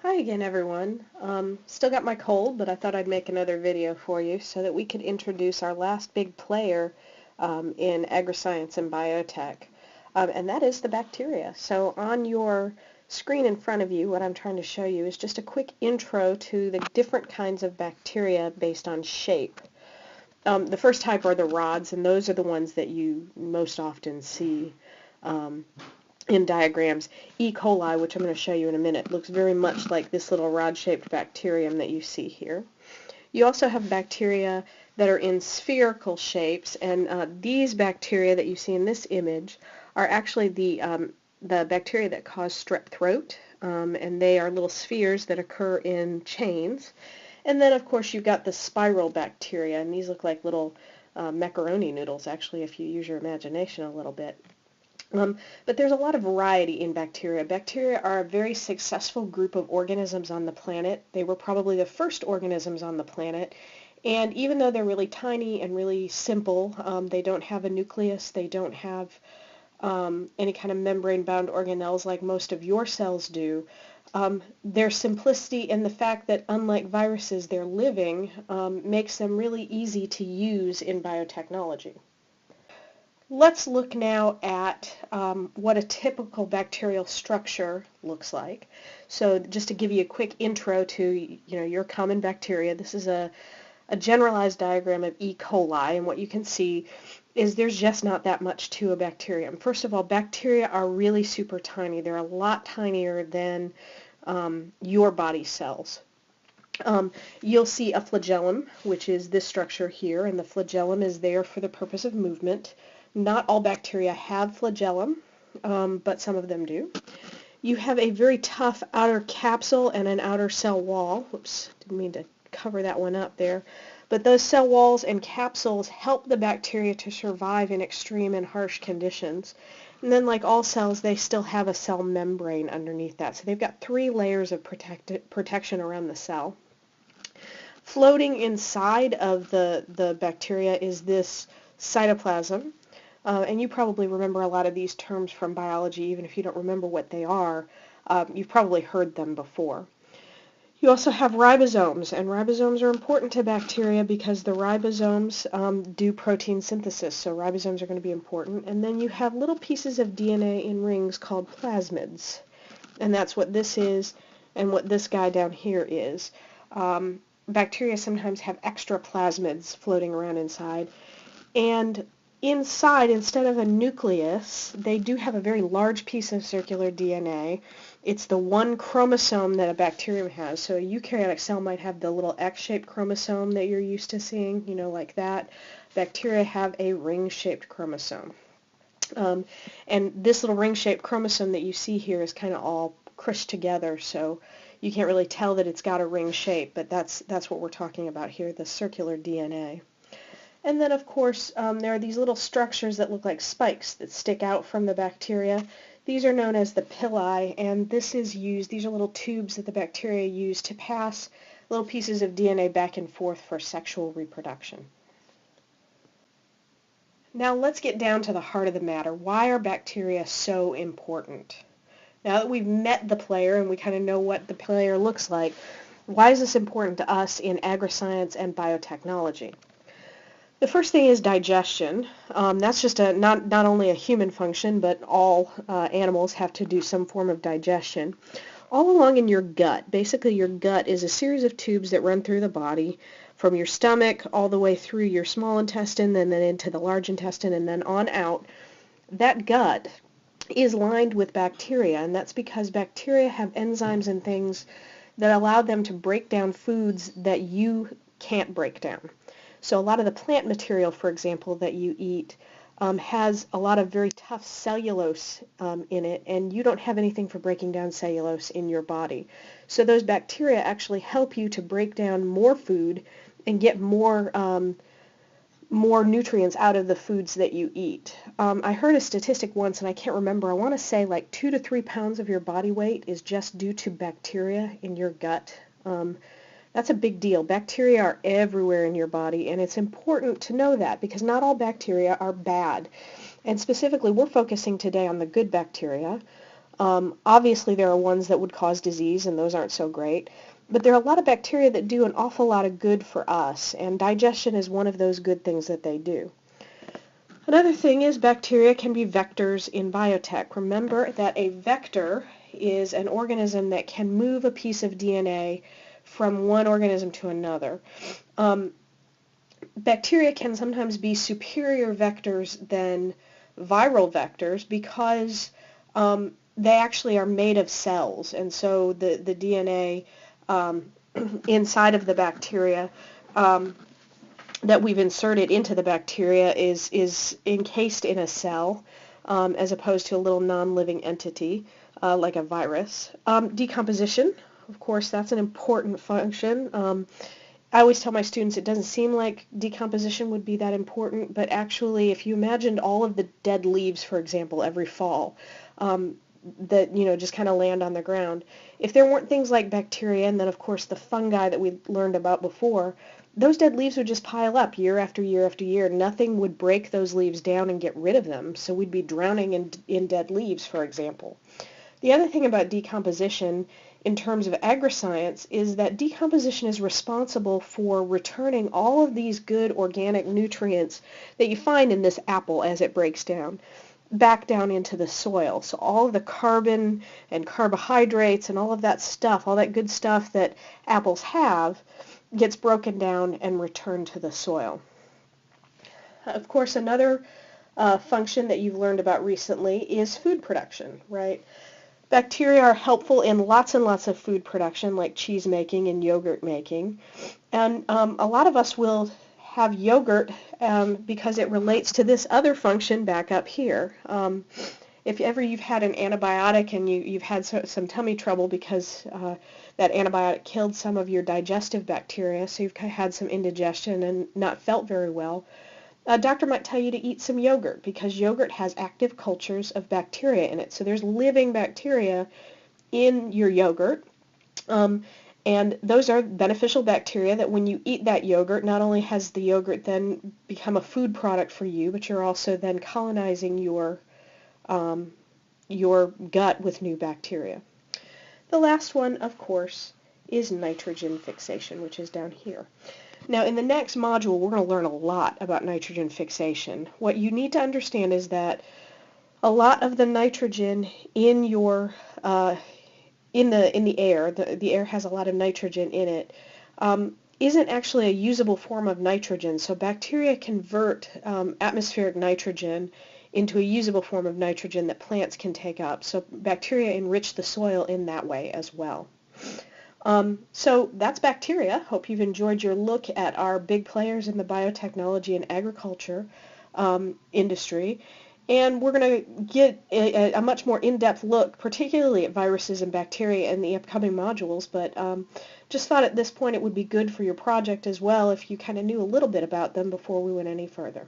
Hi again, everyone. Still got my cold, but I thought I'd make another video for you so that we could introduce our last big player in agriscience and biotech, and that is the bacteria. So on your screen in front of you, what I'm trying to show you is just a quick intro to the different kinds of bacteria based on shape. The first type are the rods, and those are the ones that you most often see um, in diagrams. E. coli, which I'm going to show you in a minute, looks very much like this little rod-shaped bacterium that you see here. You also have bacteria that are in spherical shapes, and these bacteria that you see in this image are actually the bacteria that cause strep throat, and they are little spheres that occur in chains. And then, of course, you've got the spiral bacteria, and these look like little macaroni noodles, actually, if you use your imagination a little bit. But there's a lot of variety in bacteria. Bacteria are a very successful group of organisms on the planet. They were probably the first organisms on the planet. And even though they're really tiny and really simple, they don't have a nucleus, they don't have any kind of membrane-bound organelles like most of your cells do. Their simplicity and the fact that, unlike viruses, they're living makes them really easy to use in biotechnology. Let's look now at what a typical bacterial structure looks like. So just to give you a quick intro to your common bacteria, this is a generalized diagram of E. coli, and what you can see is there's just not that much to a bacterium. First of all, bacteria are really super tiny. They're a lot tinier than your body cells. You'll see a flagellum, which is this structure here, and the flagellum is there for the purpose of movement. Not all bacteria have flagellum, but some of them do. You have a very tough outer capsule and an outer cell wall. Whoops, didn't mean to cover that one up there. But those cell walls and capsules help the bacteria to survive in extreme and harsh conditions. And then, like all cells, they still have a cell membrane underneath that. So they've got three layers of protection around the cell. Floating inside of the bacteria is this cytoplasm. And you probably remember a lot of these terms from biology, even if you don't remember what they are. You've probably heard them before. You also have ribosomes, and ribosomes are important to bacteria because the ribosomes do protein synthesis, so ribosomes are going to be important. And then you have little pieces of DNA in rings called plasmids, and that's what this is and what this guy down here is. Bacteria sometimes have extra plasmids floating around inside, and inside, instead of a nucleus, they do have a very large piece of circular DNA. It's the one chromosome that a bacterium has. So a eukaryotic cell might have the little X-shaped chromosome that you're used to seeing, like that. Bacteria have a ring-shaped chromosome. And this little ring-shaped chromosome that you see here is kind of all crushed together, so you can't really tell that it's got a ring shape, but that's what we're talking about here, the circular DNA. And then, of course, there are these little structures that look like spikes that stick out from the bacteria. These are known as the pili, and these are little tubes that the bacteria use to pass little pieces of DNA back and forth for sexual reproduction. Now let's get down to the heart of the matter. Why are bacteria so important? Now that we've met the player and we kind of know what the player looks like, why is this important to us in agriscience and biotechnology? The first thing is digestion. That's just not only a human function, but all animals have to do some form of digestion. All along in your gut, basically your gut is a series of tubes that run through the body, from your stomach all the way through your small intestine, and then into the large intestine, and then on out. That gut is lined with bacteria, and that's because bacteria have enzymes and things that allow them to break down foods that you can't break down. So a lot of the plant material, for example, that you eat has a lot of very tough cellulose in it, and you don't have anything for breaking down cellulose in your body. So those bacteria actually help you to break down more food and get more nutrients out of the foods that you eat. I heard a statistic once, and I can't remember. I want to say like 2 to 3 pounds of your body weight is just due to bacteria in your gut. That's a big deal. Bacteria are everywhere in your body, and it's important to know that because not all bacteria are bad. And specifically, we're focusing today on the good bacteria. Obviously, there are ones that would cause disease, and those aren't so great. But there are a lot of bacteria that do an awful lot of good for us, and digestion is one of those good things that they do. Another thing is bacteria can be vectors in biotech. Remember that a vector is an organism that can move a piece of DNA from one organism to another. Bacteria can sometimes be superior vectors than viral vectors because they actually are made of cells, and so the DNA inside of the bacteria that we've inserted into the bacteria is encased in a cell as opposed to a little non-living entity like a virus. Decomposition, of course, that's an important function. I always tell my students it doesn't seem like decomposition would be that important, but actually if you imagined all of the dead leaves, for example, every fall, that just kind of land on the ground. If there weren't things like bacteria and then of course the fungi that we learned about before, those dead leaves would just pile up year after year after year. Nothing would break those leaves down and get rid of them, so we'd be drowning in dead leaves, for example. The other thing about decomposition in terms of agriscience is that decomposition is responsible for returning all of these good organic nutrients that you find in this apple as it breaks down back down into the soil. So all of the carbon and carbohydrates and all of that stuff, all that good stuff that apples have, gets broken down and returned to the soil. Of course, another function that you've learned about recently is food production, right? Bacteria are helpful in lots and lots of food production, like cheese making and yogurt making. And a lot of us will have yogurt because it relates to this other function back up here. If ever you've had an antibiotic and you've had some tummy trouble because that antibiotic killed some of your digestive bacteria, so you've had some indigestion and not felt very well, a doctor might tell you to eat some yogurt because yogurt has active cultures of bacteria in it. So there's living bacteria in your yogurt. And those are beneficial bacteria that when you eat that yogurt, not only has the yogurt then become a food product for you, but you're also then colonizing your gut with new bacteria. The last one, of course, is nitrogen fixation, which is down here. Now, in the next module, we're going to learn a lot about nitrogen fixation. What you need to understand is that a lot of the nitrogen in your in the air, the air has a lot of nitrogen in it, isn't actually a usable form of nitrogen. So bacteria convert atmospheric nitrogen into a usable form of nitrogen that plants can take up. So bacteria enrich the soil in that way as well. So that's bacteria. Hope you've enjoyed your look at our big players in the biotechnology and agriculture industry. And we're going to get a much more in-depth look, particularly at viruses and bacteria in the upcoming modules, but just thought at this point it would be good for your project as well if you kind of knew a little bit about them before we went any further.